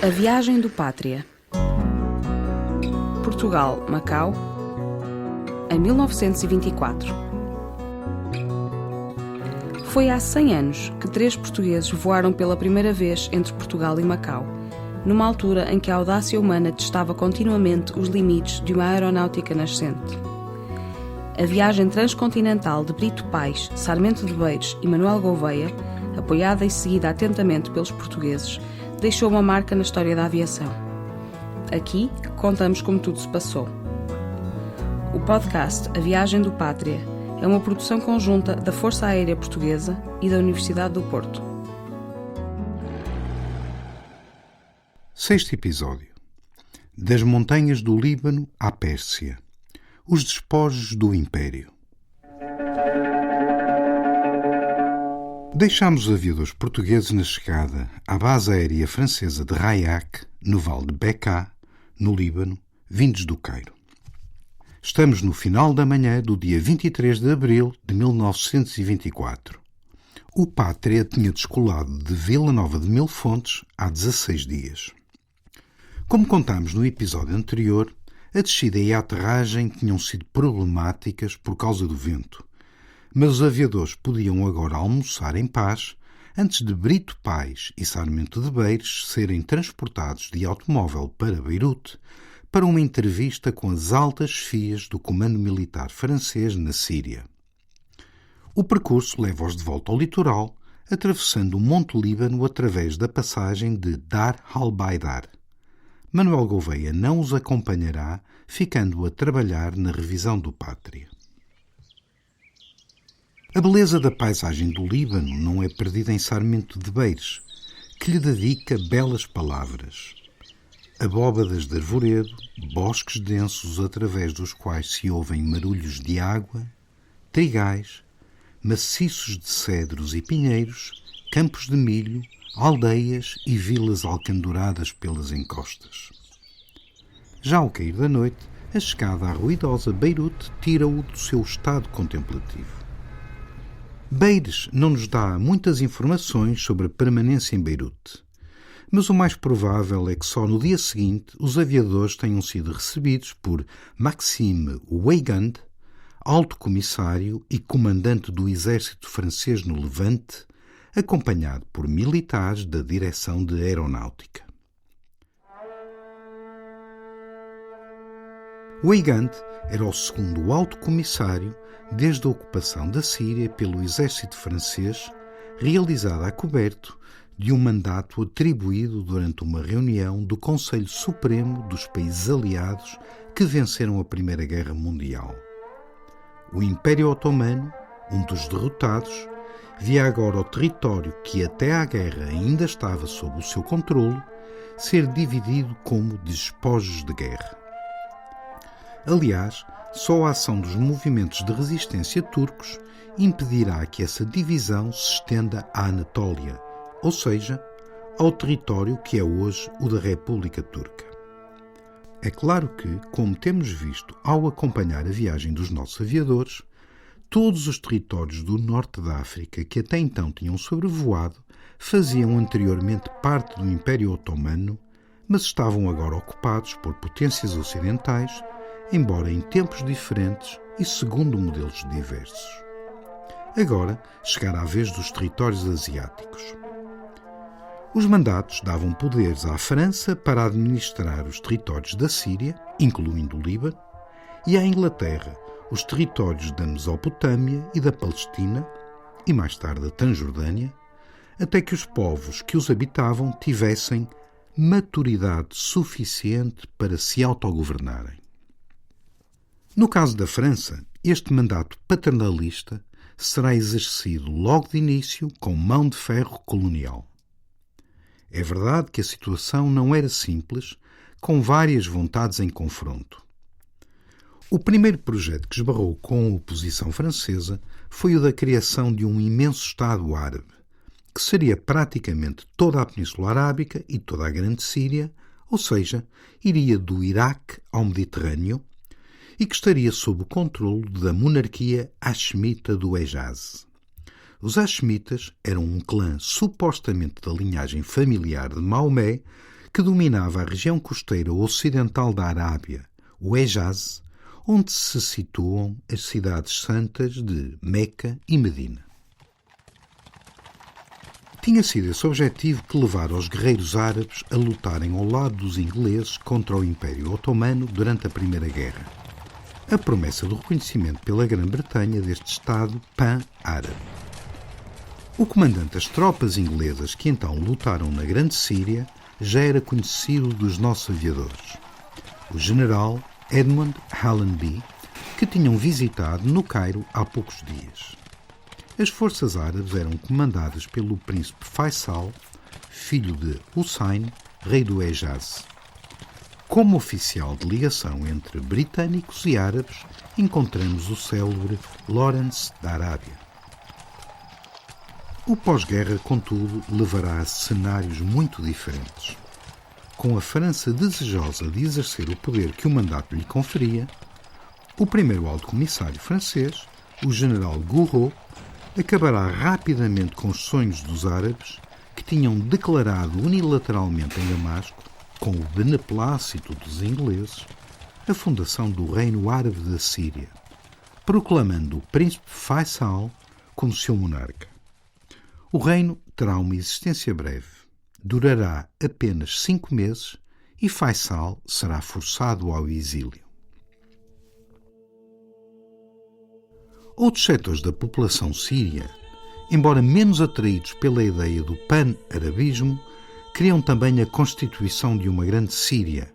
A viagem do Pátria. Portugal, Macau, em 1924. Foi há 100 anos que 3 portugueses voaram pela primeira vez entre Portugal e Macau, numa altura em que a audácia humana testava continuamente os limites de uma aeronáutica nascente. A viagem transcontinental de Brito Pais, Sarmento de Beiros e Manuel Gouveia, apoiada e seguida atentamente pelos portugueses, deixou uma marca na história da aviação. Aqui contamos como tudo se passou. O podcast A Viagem do Pátria é uma produção conjunta da Força Aérea Portuguesa e da Universidade do Porto. 6º episódio. Das montanhas do Líbano à Pérsia. Os despojos do Império. Deixámos os aviadores portugueses na chegada à base aérea francesa de Rayak, no Vale de Bekaa, no Líbano, vindos do Cairo. Estamos no final da manhã do dia 23 de abril de 1924. O Pátria tinha descolado de Vila Nova de Mil Fontes há 16 dias. Como contámos no episódio anterior, a descida e a aterragem tinham sido problemáticas por causa do vento, mas os aviadores podiam agora almoçar em paz antes de Brito Pais e Sarmento de Beiros serem transportados de automóvel para Beirute para uma entrevista com as altas chefias do comando militar francês na Síria. O percurso leva-os de volta ao litoral, atravessando o Monte Líbano através da passagem de Dar al-Baidar. Manuel Gouveia não os acompanhará, ficando a trabalhar na revisão do Pátria. A beleza da paisagem do Líbano não é perdida em Sarmento de Beiros, que lhe dedica belas palavras. Abóbadas de arvoredo, bosques densos através dos quais se ouvem marulhos de água, trigais, maciços de cedros e pinheiros, campos de milho, aldeias e vilas alcandoradas pelas encostas. Já ao cair da noite, a chegada à ruidosa Beirute tira-o do seu estado contemplativo. Beiros não nos dá muitas informações sobre a permanência em Beirute, mas o mais provável é que só no dia seguinte os aviadores tenham sido recebidos por Maxime Weygand, alto comissário e comandante do exército francês no Levante, acompanhado por militares da Direção de Aeronáutica. Weygand era o segundo alto comissário desde a ocupação da Síria pelo exército francês, realizada a coberto de um mandato atribuído durante uma reunião do Conselho Supremo dos países aliados que venceram a Primeira Guerra Mundial. O Império Otomano, um dos derrotados, via agora o território que até à guerra ainda estava sob o seu controle ser dividido como despojos de guerra. Aliás, só a ação dos movimentos de resistência turcos impedirá que essa divisão se estenda à Anatólia, ou seja, ao território que é hoje o da República Turca. É claro que, como temos visto ao acompanhar a viagem dos nossos aviadores, todos os territórios do norte da África que até então tinham sobrevoado faziam anteriormente parte do Império Otomano, mas estavam agora ocupados por potências ocidentais, embora em tempos diferentes e segundo modelos diversos. Agora chegará a vez dos territórios asiáticos. Os mandatos davam poderes à França para administrar os territórios da Síria, incluindo o Líbano, e à Inglaterra os territórios da Mesopotâmia e da Palestina, e mais tarde a Transjordânia, até que os povos que os habitavam tivessem maturidade suficiente para se autogovernarem. No caso da França, este mandato paternalista será exercido logo de início com mão de ferro colonial. É verdade que a situação não era simples, com várias vontades em confronto. O primeiro projeto que esbarrou com a oposição francesa foi o da criação de um imenso Estado árabe, que seria praticamente toda a Península Arábica e toda a Grande Síria, ou seja, iria do Iraque ao Mediterrâneo, e que estaria sob o controle da monarquia hashemita do Hejaz. Os hashemitas eram um clã supostamente da linhagem familiar de Maomé que dominava a região costeira ocidental da Arábia, o Hejaz, onde se situam as cidades santas de Meca e Medina. Tinha sido esse objetivo que levara os guerreiros árabes a lutarem ao lado dos ingleses contra o Império Otomano durante a Primeira Guerra. A promessa do reconhecimento pela Grã-Bretanha deste Estado pan-árabe. O comandante das tropas inglesas que então lutaram na Grande Síria já era conhecido dos nossos aviadores. O general Edmund Allenby, que tinham visitado no Cairo há poucos dias. As forças árabes eram comandadas pelo príncipe Faisal, filho de Hussein, rei do Hejaz. Como oficial de ligação entre britânicos e árabes, encontramos o célebre Lawrence da Arábia. O pós-guerra, contudo, levará a cenários muito diferentes. Com a França desejosa de exercer o poder que o mandato lhe conferia, o primeiro alto comissário francês, o general Gouraud, acabará rapidamente com os sonhos dos árabes que tinham declarado unilateralmente em Damasco, com o beneplácito dos ingleses, a fundação do Reino Árabe da Síria, proclamando o príncipe Faisal como seu monarca. O reino terá uma existência breve, durará apenas 5 meses e Faisal será forçado ao exílio. Outros setores da população síria, embora menos atraídos pela ideia do pan-arabismo, queriam também a constituição de uma grande Síria,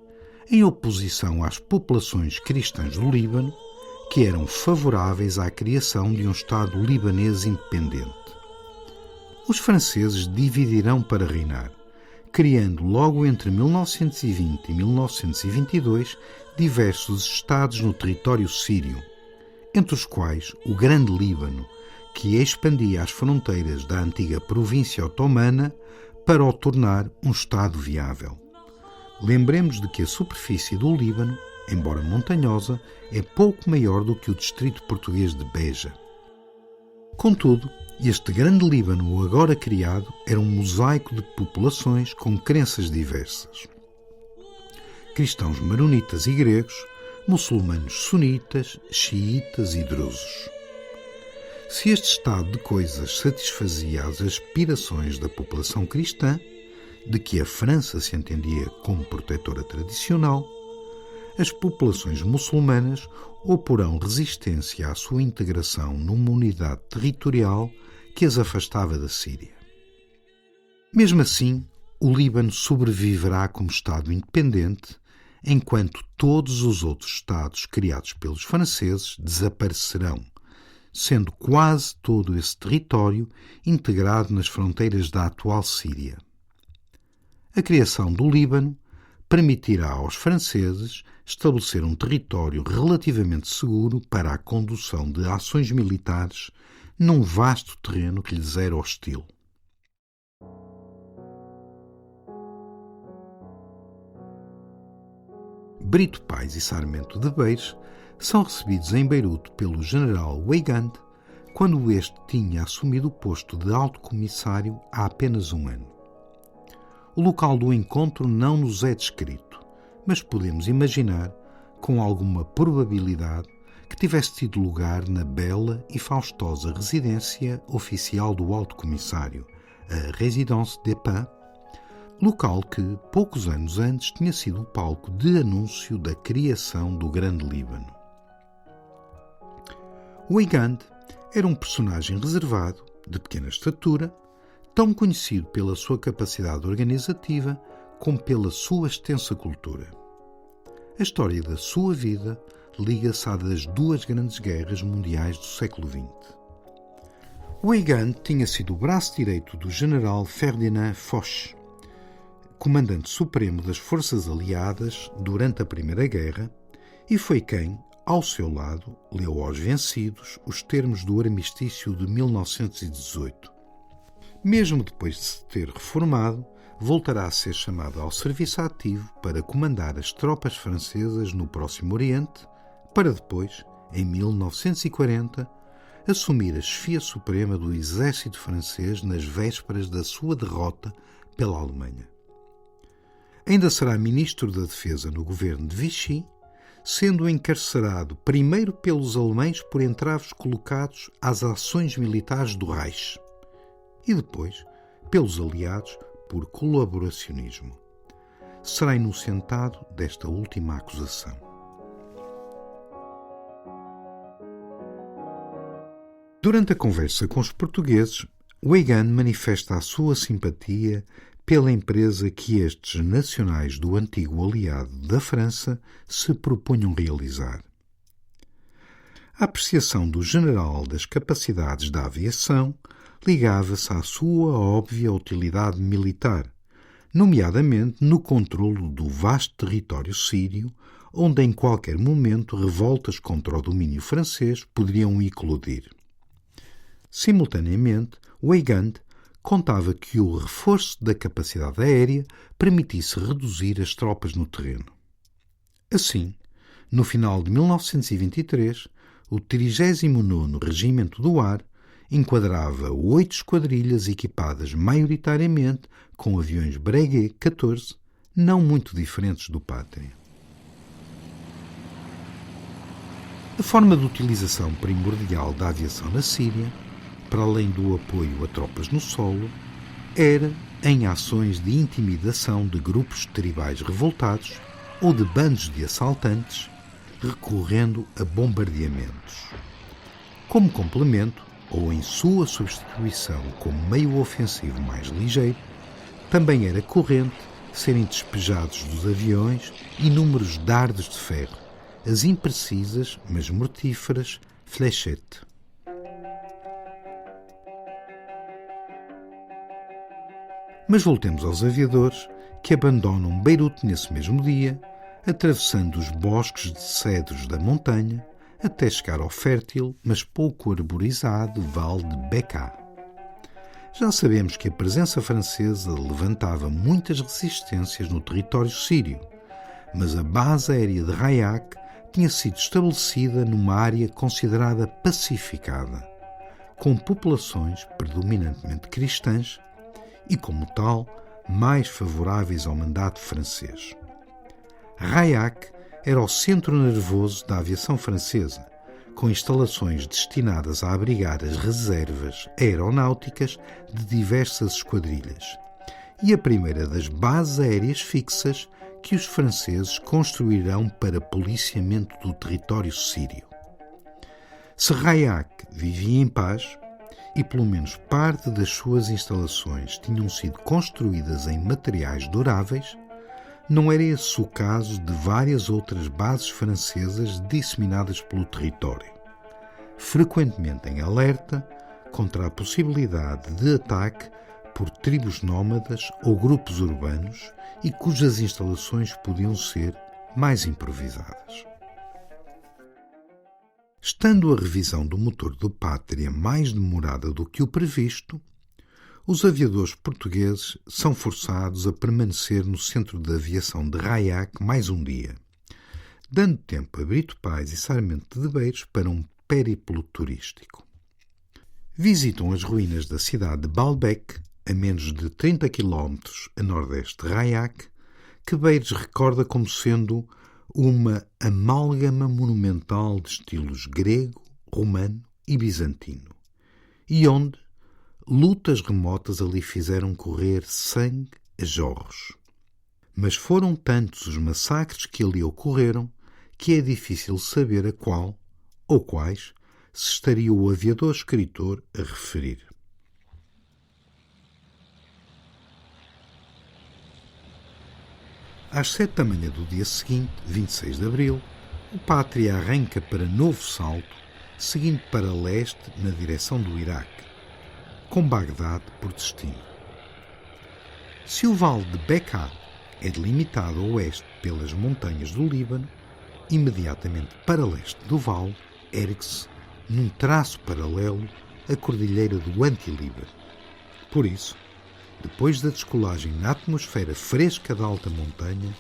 em oposição às populações cristãs do Líbano, que eram favoráveis à criação de um Estado libanês independente. Os franceses dividirão para reinar, criando logo entre 1920 e 1922 diversos estados no território sírio, entre os quais o Grande Líbano, que expandia as fronteiras da antiga província otomana para o tornar um Estado viável. Lembremos de que a superfície do Líbano, embora montanhosa, é pouco maior do que o distrito português de Beja. Contudo, este Grande Líbano agora criado era um mosaico de populações com crenças diversas. Cristãos maronitas e gregos, muçulmanos sunitas, xiitas e drusos. Se este estado de coisas satisfazia as aspirações da população cristã, de que a França se entendia como protetora tradicional, as populações muçulmanas oporão resistência à sua integração numa unidade territorial que as afastava da Síria. Mesmo assim, o Líbano sobreviverá como Estado independente, enquanto todos os outros Estados criados pelos franceses desaparecerão, sendo quase todo esse território integrado nas fronteiras da atual Síria. A criação do Líbano permitirá aos franceses estabelecer um território relativamente seguro para a condução de ações militares num vasto terreno que lhes era hostil. Brito Pais e Sarmento de Beires são recebidos em Beirute pelo general Weygand, quando este tinha assumido o posto de alto comissário há apenas 1 ano. O local do encontro não nos é descrito, mas podemos imaginar, com alguma probabilidade, que tivesse tido lugar na bela e faustosa residência oficial do alto comissário, a Résidence des Pins, local que, poucos anos antes, tinha sido o palco de anúncio da criação do Grande Líbano. Weygand era um personagem reservado, de pequena estatura, tão conhecido pela sua capacidade organizativa como pela sua extensa cultura. A história da sua vida liga-se à das 2 grandes guerras mundiais do século XX. Weygand tinha sido o braço direito do general Ferdinand Foch, comandante supremo das forças aliadas durante a Primeira Guerra, e foi quem, ao seu lado, leu aos vencidos os termos do armistício de 1918. Mesmo depois de se ter reformado, voltará a ser chamado ao serviço ativo para comandar as tropas francesas no Próximo Oriente, para depois, em 1940, assumir a chefia suprema do exército francês nas vésperas da sua derrota pela Alemanha. Ainda será ministro da Defesa no governo de Vichy, sendo encarcerado primeiro pelos alemães por entraves colocados às ações militares do Reich e depois pelos aliados por colaboracionismo. Será inocentado desta última acusação. Durante a conversa com os portugueses, Weygand manifesta a sua simpatia pela empresa que estes nacionais do antigo aliado da França se propunham realizar. A apreciação do general das capacidades da aviação ligava-se à sua óbvia utilidade militar, nomeadamente no controlo do vasto território sírio, onde em qualquer momento revoltas contra o domínio francês poderiam eclodir. Simultaneamente, Weygand contava que o reforço da capacidade aérea permitisse reduzir as tropas no terreno. Assim, no final de 1923, o 39º Regimento do Ar enquadrava 8 esquadrilhas equipadas maioritariamente com aviões Breguet 14, não muito diferentes do Pátria. A forma de utilização primordial da aviação na Síria, para além do apoio a tropas no solo, era em ações de intimidação de grupos tribais revoltados ou de bandos de assaltantes, recorrendo a bombardeamentos. Como complemento, ou em sua substituição como meio ofensivo mais ligeiro, também era corrente serem despejados dos aviões inúmeros dardos de ferro, as imprecisas, mas mortíferas, fléchettes. Mas voltemos aos aviadores que abandonam Beirute nesse mesmo dia, atravessando os bosques de cedros da montanha até chegar ao fértil, mas pouco arborizado Vale de Bekaa. Já sabemos que a presença francesa levantava muitas resistências no território sírio, mas a base aérea de Rayak tinha sido estabelecida numa área considerada pacificada, com populações predominantemente cristãs e, como tal, mais favoráveis ao mandato francês. Rayak era o centro nervoso da aviação francesa, com instalações destinadas a abrigar as reservas aeronáuticas de diversas esquadrilhas, e a primeira das bases aéreas fixas que os franceses construirão para policiamento do território sírio. Se Rayak vivia em paz, e pelo menos parte das suas instalações tinham sido construídas em materiais duráveis, não era esse o caso de várias outras bases francesas disseminadas pelo território, frequentemente em alerta contra a possibilidade de ataque por tribos nómadas ou grupos urbanos e cujas instalações podiam ser mais improvisadas. Estando a revisão do motor do Pátria mais demorada do que o previsto, os aviadores portugueses são forçados a permanecer no centro de aviação de Rayak mais um dia, dando tempo a Brito Pais e Sarmento de Beiros para um périplo turístico. Visitam as ruínas da cidade de Baalbek, a menos de 30 km a nordeste de Rayak, que Beiros recorda como sendo uma amálgama monumental de estilos grego, romano e bizantino, e onde lutas remotas ali fizeram correr sangue a jorros. Mas foram tantos os massacres que ali ocorreram que é difícil saber a qual ou quais se estaria o aviador-escritor a referir. Às 7 da manhã do dia seguinte, 26 de abril, o Pátria arranca para novo salto, seguindo para leste na direção do Iraque, com Bagdade por destino. Se o Vale de Bekaa é delimitado a oeste pelas montanhas do Líbano, imediatamente para leste do vale ergue-se, num traço paralelo, a cordilheira do Antilíbano. Por isso, depois da descolagem na atmosfera fresca da alta montanha,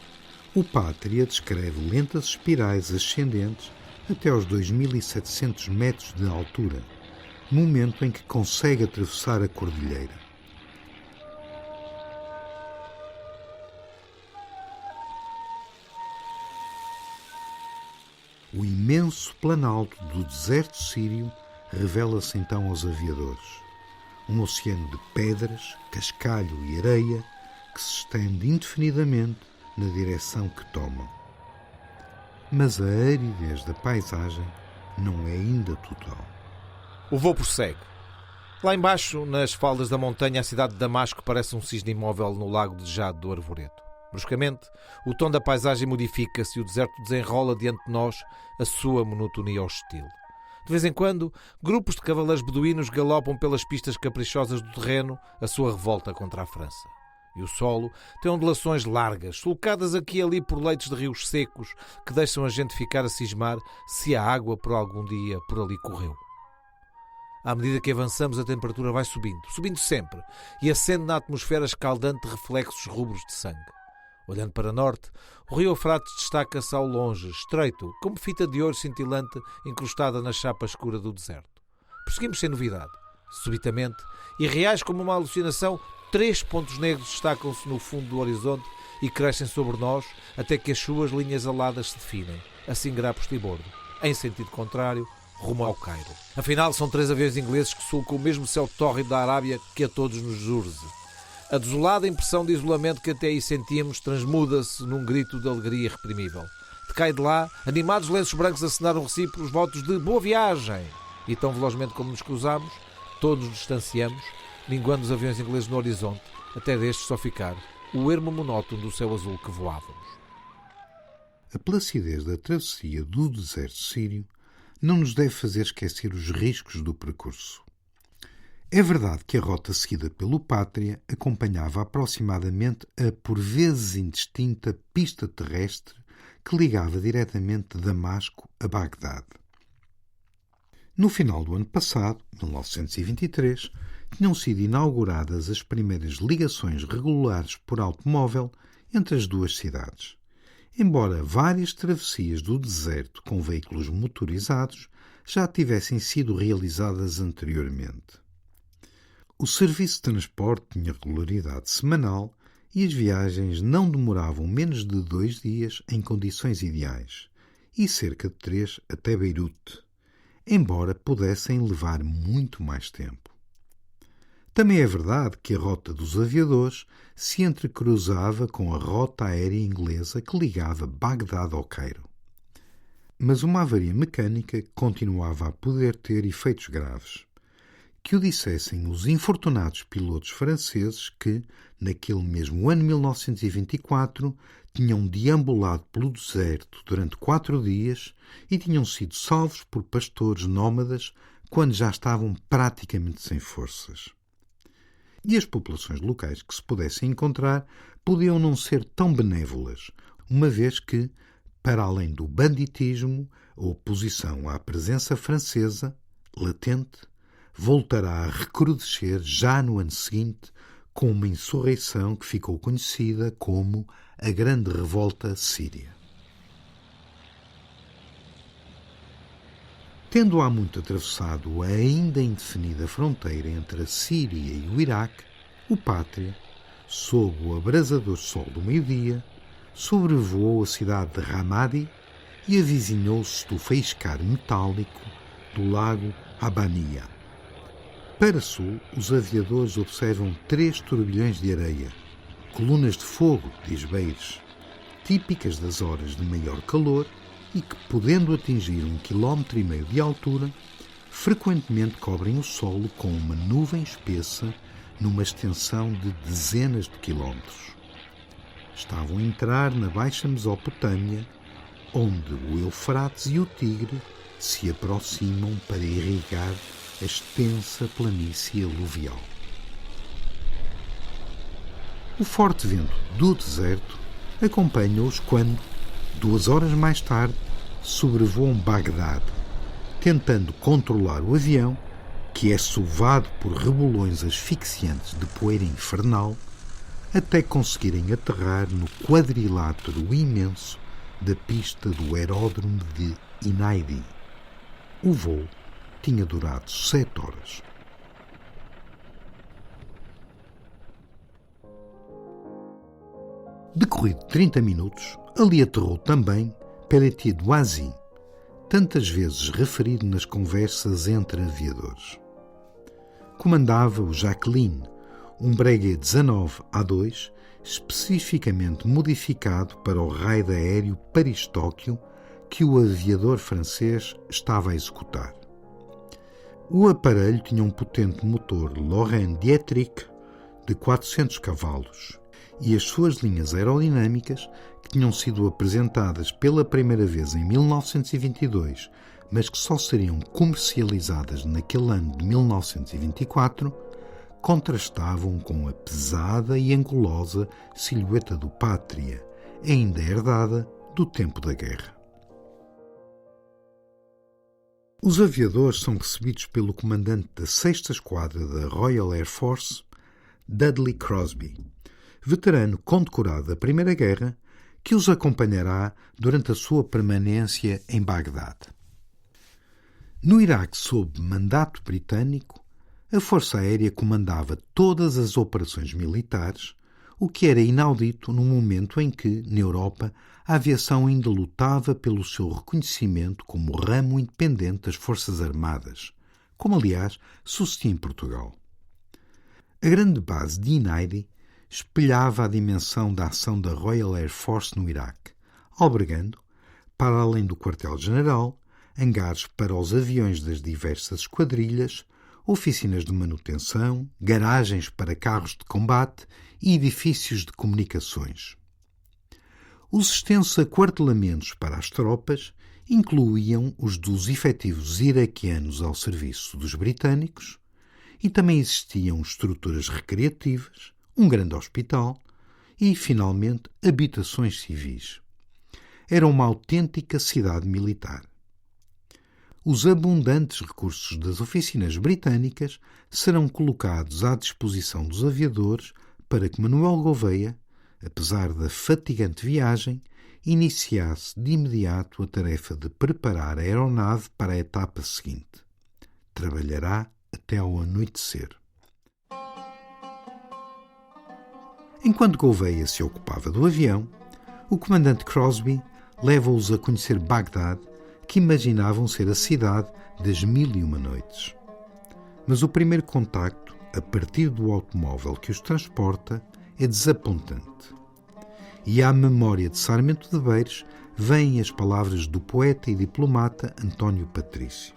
o Pátria descreve lentas espirais ascendentes até aos 2.700 metros de altura, momento em que consegue atravessar a cordilheira. O imenso planalto do deserto sírio revela-se então aos aviadores. Um oceano de pedras, cascalho e areia que se estende indefinidamente na direção que tomam. Mas a aridez da paisagem não é ainda total. O voo prossegue. Lá embaixo, nas faldas da montanha, a cidade de Damasco parece um cisne imóvel no lago de Jade do Arvoredo. Bruscamente, o tom da paisagem modifica-se e o deserto desenrola diante de nós a sua monotonia hostil. De vez em quando, grupos de cavaleiros beduínos galopam pelas pistas caprichosas do terreno a sua revolta contra a França. E o solo tem ondulações largas, sulcadas aqui e ali por leitos de rios secos que deixam a gente ficar a cismar se a água por algum dia por ali correu. À medida que avançamos, a temperatura vai subindo sempre, e acende na atmosfera escaldante reflexos rubros de sangue. Olhando para norte, o rio Eufrates destaca-se ao longe, estreito, como fita de ouro cintilante encrustada na chapa escura do deserto. Prosseguimos sem novidade. Subitamente, e reais como uma alucinação, 3 pontos negros destacam-se no fundo do horizonte e crescem sobre nós até que as suas linhas aladas se definem, assim grá postibordo, em sentido contrário, rumo ao Cairo. Afinal, são 3 aviões ingleses que sulcam o mesmo céu tórrido da Arábia que a todos nos urge. A desolada impressão de isolamento que até aí sentíamos transmuda-se num grito de alegria irreprimível. Decai de lá, animados lenços brancos acenaram recíprocos votos de boa viagem. E tão velozmente como nos cruzamos, todos nos distanciamos, minguando os aviões ingleses no horizonte, até destes só ficar o ermo monótono do céu azul que voávamos. A placidez da travessia do deserto sírio não nos deve fazer esquecer os riscos do percurso. É verdade que a rota seguida pelo Pátria acompanhava aproximadamente a por vezes indistinta pista terrestre que ligava diretamente Damasco a Bagdade. No final do ano passado, 1923, tinham sido inauguradas as primeiras ligações regulares por automóvel entre as duas cidades. Embora várias travessias do deserto com veículos motorizados já tivessem sido realizadas anteriormente. O serviço de transporte tinha regularidade semanal e as viagens não demoravam menos de 2 dias em condições ideais e cerca de 3 até Beirute, embora pudessem levar muito mais tempo. Também é verdade que a rota dos aviadores se entrecruzava com a rota aérea inglesa que ligava Bagdade ao Cairo. Mas uma avaria mecânica continuava a poder ter efeitos graves. Que o dissessem os infortunados pilotos franceses que, naquele mesmo ano 1924, tinham deambulado pelo deserto durante 4 dias e tinham sido salvos por pastores nómadas quando já estavam praticamente sem forças. E as populações locais que se pudessem encontrar podiam não ser tão benévolas, uma vez que, para além do banditismo, a oposição à presença francesa, latente, voltará a recrudescer já no ano seguinte com uma insurreição que ficou conhecida como a Grande Revolta Síria. Tendo há muito atravessado a ainda indefinida fronteira entre a Síria e o Iraque, o Pátria, sob o abrasador sol do meio-dia, sobrevoou a cidade de Ramadi e avizinhou-se do faiscar metálico do lago Abania. Para sul, os aviadores observam 3 turbilhões de areia, colunas de fogo, diz Beires, típicas das horas de maior calor e que, podendo atingir 1,5 km de altura, frequentemente cobrem o solo com uma nuvem espessa numa extensão de dezenas de quilómetros. Estavam a entrar na Baixa Mesopotâmia, onde o Eufrates e o Tigre se aproximam para irrigar a extensa planície aluvial. O forte vento do deserto acompanha-os quando, 2 horas mais tarde, sobrevoam Bagdade, tentando controlar o avião, que é sovado por rebolões asfixiantes de poeira infernal, até conseguirem aterrar no quadrilátero imenso da pista do aeródromo de Inaidi. O voo tinha durado 7 horas. Decorrido 30 minutos, ali aterrou também Pelletier-Douazy, tantas vezes referido nas conversas entre aviadores. Comandava o Jacqueline, um Breguet 19A2, especificamente modificado para o raid aéreo Paris-Tóquio que o aviador francês estava a executar. O aparelho tinha um potente motor Lorraine Dietrich de 400 cavalos e as suas linhas aerodinâmicas, que tinham sido apresentadas pela primeira vez em 1922, mas que só seriam comercializadas naquele ano de 1924, contrastavam com a pesada e angulosa silhueta do Pátria, ainda herdada do tempo da guerra. Os aviadores são recebidos pelo comandante da 6ª Esquadra da Royal Air Force, Dudley Crosby, veterano condecorado da Primeira Guerra, que os acompanhará durante a sua permanência em Bagdade. No Iraque, sob mandato britânico, a Força Aérea comandava todas as operações militares, o que era inaudito no momento em que, na Europa, a aviação ainda lutava pelo seu reconhecimento como ramo independente das Forças Armadas, como aliás sucedia em Portugal. A grande base de Inaidi espelhava a dimensão da ação da Royal Air Force no Iraque, albergando, para além do quartel-general, hangares para os aviões das diversas esquadrilhas, oficinas de manutenção, garagens para carros de combate e edifícios de comunicações. Os extensos aquartelamentos para as tropas incluíam os dos efetivos iraquianos ao serviço dos britânicos e também existiam estruturas recreativas, um grande hospital e, finalmente, habitações civis. Era uma autêntica cidade militar. Os abundantes recursos das oficinas britânicas serão colocados à disposição dos aviadores para que Manuel Gouveia, apesar da fatigante viagem, iniciasse de imediato a tarefa de preparar a aeronave para a etapa seguinte. Trabalhará até ao anoitecer. Enquanto Gouveia se ocupava do avião, o comandante Crosby leva-os a conhecer Bagdade, que imaginavam ser a cidade das 1001 noites. Mas o primeiro contacto, a partir do automóvel que os transporta, é desapontante. E à memória de Sarmento de Beires vêm as palavras do poeta e diplomata António Patrício.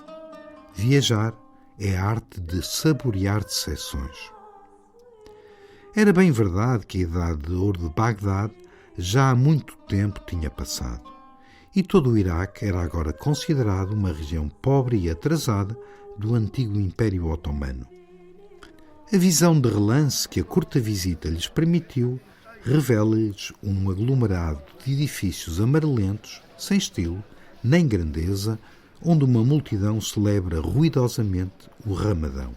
Viajar é a arte de saborear decepções. Era bem verdade que a idade de ouro de Bagdade já há muito tempo tinha passado, e todo o Iraque era agora considerado uma região pobre e atrasada do antigo Império Otomano. A visão de relance que a curta visita lhes permitiu revela-lhes um aglomerado de edifícios amarelentos, sem estilo nem grandeza, onde uma multidão celebra ruidosamente o Ramadão.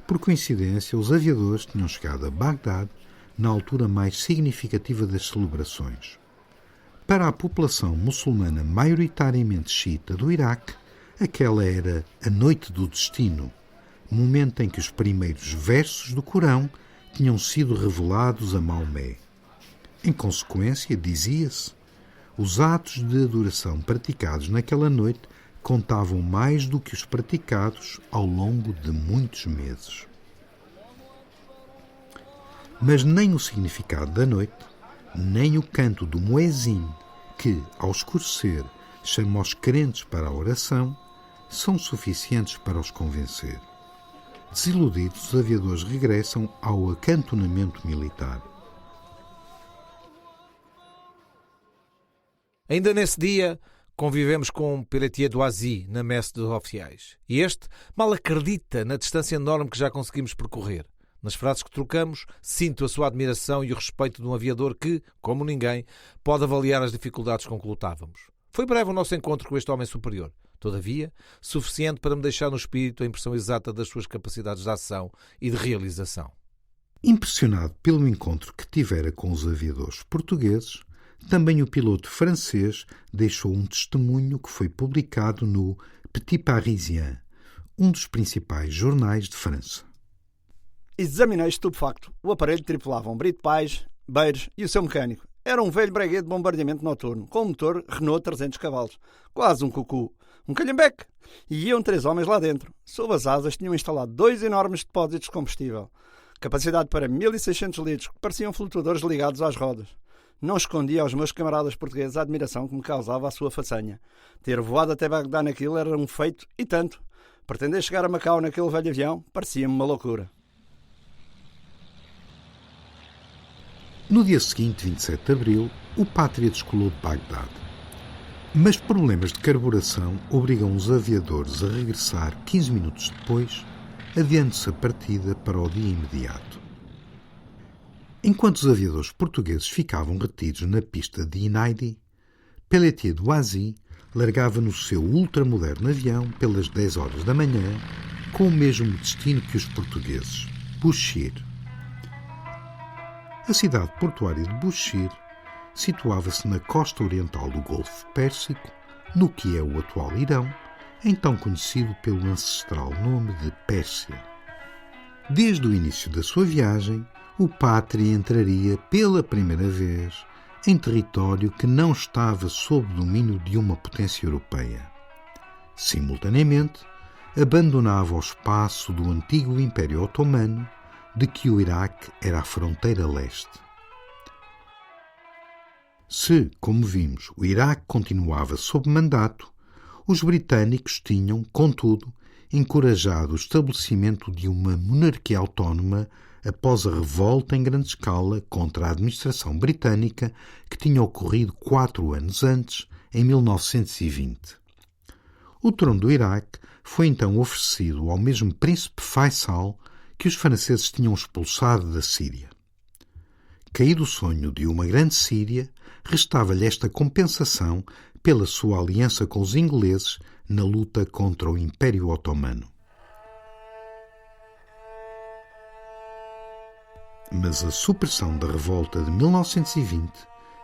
Por coincidência, os aviadores tinham chegado a Bagdade na altura mais significativa das celebrações. Para a população muçulmana maioritariamente xiita do Iraque, aquela era a Noite do Destino, momento em que os primeiros versos do Corão tinham sido revelados a Maomé. Em consequência, dizia-se, os atos de adoração praticados naquela noite contavam mais do que os praticados ao longo de muitos meses. Mas nem o significado da noite, nem o canto do muezin, que, ao escurecer, chama os crentes para a oração, são suficientes para os convencer. Desiludidos, os aviadores regressam ao acantonamento militar. Ainda nesse dia, convivemos com Pelletier Doisy na messe dos oficiais. E este mal acredita na distância enorme que já conseguimos percorrer. Nas frases que trocamos, sinto a sua admiração e o respeito de um aviador que, como ninguém, pode avaliar as dificuldades com que lutávamos. Foi breve o nosso encontro com este homem superior. Todavia, suficiente para me deixar no espírito a impressão exata das suas capacidades de ação e de realização. Impressionado pelo encontro que tivera com os aviadores portugueses, também o piloto francês deixou um testemunho que foi publicado no Petit Parisien, um dos principais jornais de França. Examinei estupefacto o aparelho que tripulavam Brito Pais, Beires e o seu mecânico, Era um velho breguet de bombardeamento noturno, com um motor Renault 300 cavalos, quase um cucu, um calhambeque. E iam 3 homens lá dentro. Sob as asas tinham instalado 2 enormes depósitos de combustível, capacidade para 1.600 litros, que pareciam flutuadores ligados às rodas. Não escondia aos meus camaradas portugueses a admiração que me causava a sua façanha. Ter voado até Bagdá naquilo era um feito e tanto. Pretender chegar a Macau naquele velho avião parecia-me uma loucura. No dia seguinte, 27 de abril, o Pátria descolou de Bagdade. Mas problemas de carburação obrigam os aviadores a regressar 15 minutos depois, adiando-se a partida para o dia imediato. Enquanto os aviadores portugueses ficavam retidos na pista de Inaidi, Pelletier de Oisy largava no seu ultramoderno avião pelas 10 horas da manhã, com o mesmo destino que os portugueses, Bushir. A cidade portuária de Bushir situava-se na costa oriental do Golfo Pérsico, no que é o atual Irão, então conhecido pelo ancestral nome de Pérsia. Desde o início da sua viagem, o Pátria entraria pela primeira vez em território que não estava sob domínio de uma potência europeia. Simultaneamente, abandonava o espaço do antigo Império Otomano, de que o Iraque era a fronteira leste. Se, como vimos, o Iraque continuava sob mandato, os britânicos tinham, contudo, encorajado o estabelecimento de uma monarquia autónoma após a revolta em grande escala contra a administração britânica que tinha ocorrido 4 anos antes, em 1920. O trono do Iraque foi então oferecido ao mesmo príncipe Faisal que os franceses tinham expulsado da Síria. Caído o sonho de uma grande Síria, restava-lhe esta compensação pela sua aliança com os ingleses na luta contra o Império Otomano. Mas a supressão da revolta de 1920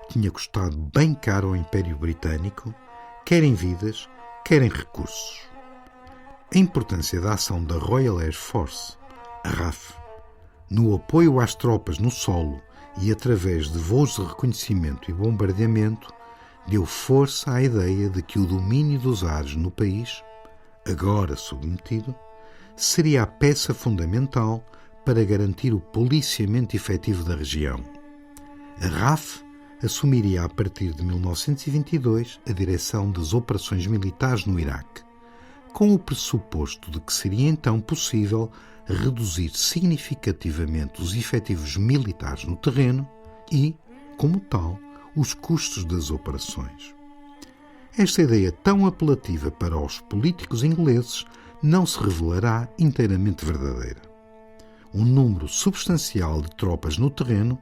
tinha custado bem caro ao Império Britânico, quer em vidas, quer em recursos. A importância da ação da Royal Air Force, a RAF, no apoio às tropas no solo e através de voos de reconhecimento e bombardeamento, deu força à ideia de que o domínio dos ares no país, agora submetido, seria a peça fundamental para garantir o policiamento efetivo da região. A RAF assumiria a partir de 1922 a direção das operações militares no Iraque, com o pressuposto de que seria então possível reduzir significativamente os efetivos militares no terreno e, como tal, os custos das operações. Esta ideia tão apelativa para os políticos ingleses não se revelará inteiramente verdadeira. Um número substancial de tropas no terreno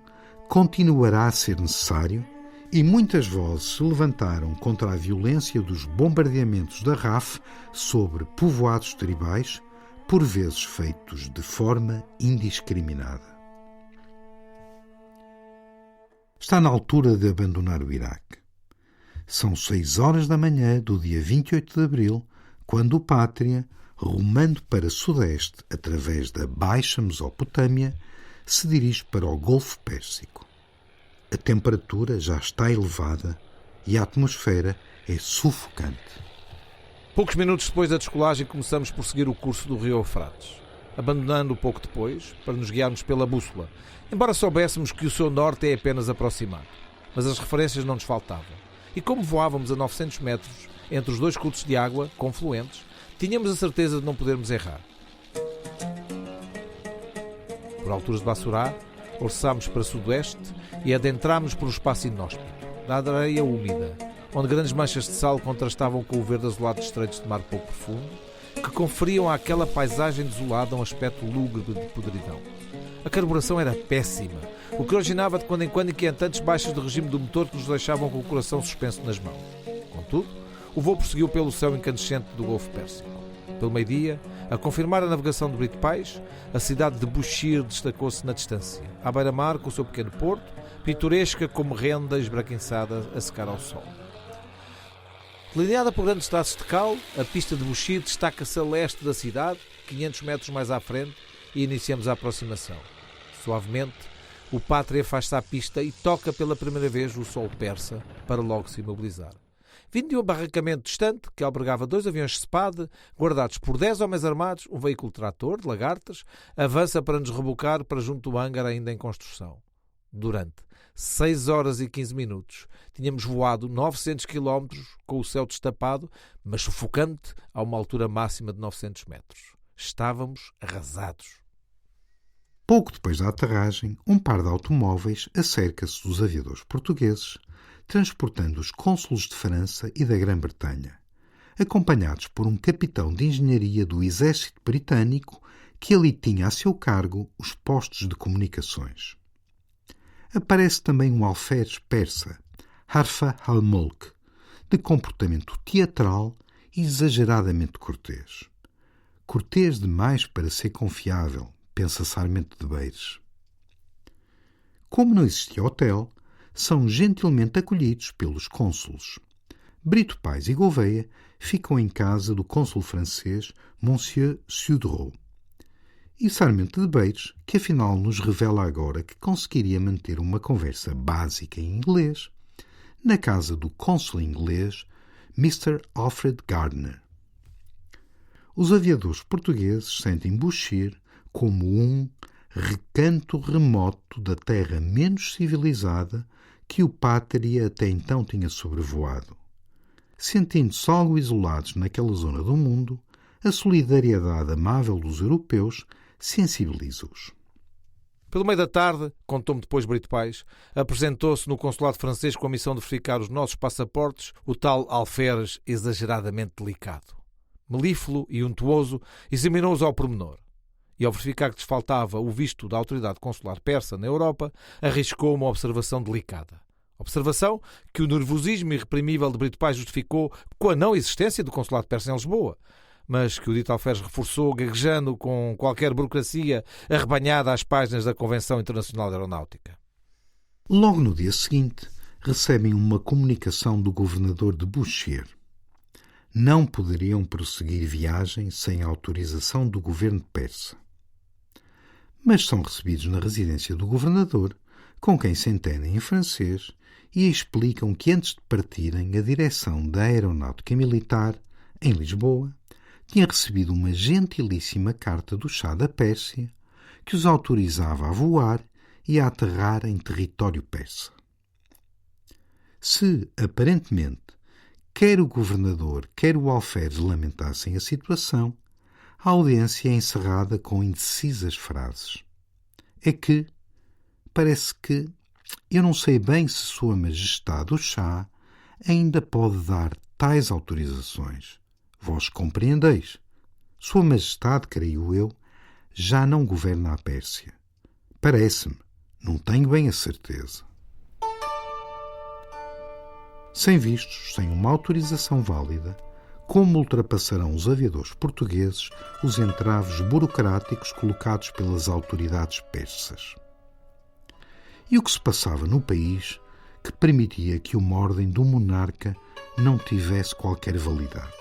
continuará a ser necessário e muitas vozes se levantaram contra a violência dos bombardeamentos da RAF sobre povoados tribais, por vezes feitos de forma indiscriminada. Está na altura de abandonar o Iraque. São 6 horas da manhã do dia 28 de abril, quando o Pátria, rumando para sudeste através da Baixa Mesopotâmia, se dirige para o Golfo Pérsico. A temperatura já está elevada e a atmosfera é sufocante. Poucos minutos depois da descolagem começamos por seguir o curso do rio Eufrates, abandonando-o pouco depois para nos guiarmos pela bússola, embora soubéssemos que o seu norte é apenas aproximado. Mas as referências não nos faltavam. E como voávamos a 900 metros entre os 2 cursos de água confluentes, tínhamos a certeza de não podermos errar. Por alturas de Bassorá, orçámos para sudoeste e adentrámos por um espaço inóspito, da areia úmida, onde grandes manchas de sal contrastavam com o verde azulado de estreitos de mar pouco profundo, que conferiam àquela paisagem desolada um aspecto lúgubre de podridão. A carburação era péssima, o que originava de quando em quando inquietantes baixas de regime do motor que nos deixavam com o coração suspenso nas mãos. Contudo, o voo prosseguiu pelo céu incandescente do Golfo Pérsico. Pelo meio-dia, a confirmar a navegação de Brito Pais, a cidade de Bushir destacou-se na distância, à beira-mar com o seu pequeno porto, pitoresca como renda esbraquiçada a secar ao sol. Delineada por grandes traços de cal, a pista de Bushir destaca-se a leste da cidade, 500 metros mais à frente, e iniciamos a aproximação. Suavemente, o Pátria faz-se à pista e toca pela primeira vez o sol persa para logo se imobilizar. Vindo de um barracamento distante, que albergava 2 aviões SPAD, guardados por 10 homens armados, um veículo trator, de lagartas, avança para nos rebocar para junto do hangar ainda em construção. Durante 6 horas e 15 minutos, tínhamos voado 900 km com o céu destapado, mas sufocante a uma altura máxima de 900 metros. Estávamos arrasados. Pouco depois da aterragem, um par de automóveis acerca-se dos aviadores portugueses, transportando os cônsulos de França e da Grã-Bretanha, acompanhados por um capitão de engenharia do exército britânico que ali tinha a seu cargo os postos de comunicações. Aparece também um alferes persa, Harfa al-Mulk, de comportamento teatral e exageradamente cortês. Cortês demais para ser confiável, pensa Sarmento de Beires. Como não existia hotel, são gentilmente acolhidos pelos cônsulos. Brito Pais e Gouveia ficam em casa do cônsul francês Monsieur Sudreau. E Sarmento de Beires, que afinal nos revela agora que conseguiria manter uma conversa básica em inglês, na casa do cônsul inglês Mr. Alfred Gardner. Os aviadores portugueses sentem Bushire como um recanto remoto da terra menos civilizada que o Pátria até então tinha sobrevoado. Sentindo-se algo isolados naquela zona do mundo, a solidariedade amável dos europeus sensibiliza-os. Pelo meio da tarde, contou-me depois Brito Pais, apresentou-se no consulado francês com a missão de verificar os nossos passaportes, o tal alferes exageradamente delicado. Melífluo e untuoso, examinou-os ao pormenor. E ao verificar que lhes faltava o visto da autoridade consular persa na Europa, arriscou uma observação delicada. Observação que o nervosismo irreprimível de Brito Pais justificou com a não existência do consulado persa em Lisboa, mas que o dito alferes reforçou gaguejando com qualquer burocracia arrebanhada às páginas da Convenção Internacional de Aeronáutica. Logo no dia seguinte, recebem uma comunicação do governador de Bushire. Não poderiam prosseguir viagem sem a autorização do governo persa. Mas são recebidos na residência do governador, com quem se entendem em francês, e explicam que antes de partirem, a direção da Aeronáutica Militar, em Lisboa, tinha recebido uma gentilíssima carta do Chá da Pérsia que os autorizava a voar e a aterrar em território persa. Se, aparentemente, quer o governador, quer o alferes lamentassem a situação, a audiência é encerrada com indecisas frases. É que, parece que, eu não sei bem se Sua Majestade o Chá ainda pode dar tais autorizações. Vós compreendeis. Sua Majestade, creio eu, já não governa a Pérsia. Parece-me, não tenho bem a certeza. Sem vistos, sem uma autorização válida, como ultrapassarão os aviadores portugueses os entraves burocráticos colocados pelas autoridades persas? E o que se passava no país que permitia que uma ordem do monarca não tivesse qualquer validade?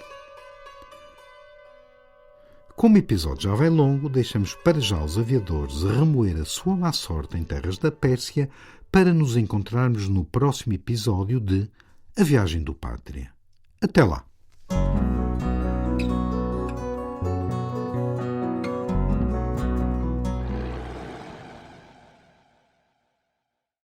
Como o episódio já vai longo, deixamos para já os aviadores remoer a sua má sorte em terras da Pérsia para nos encontrarmos no próximo episódio de A Viagem do Pátria. Até lá!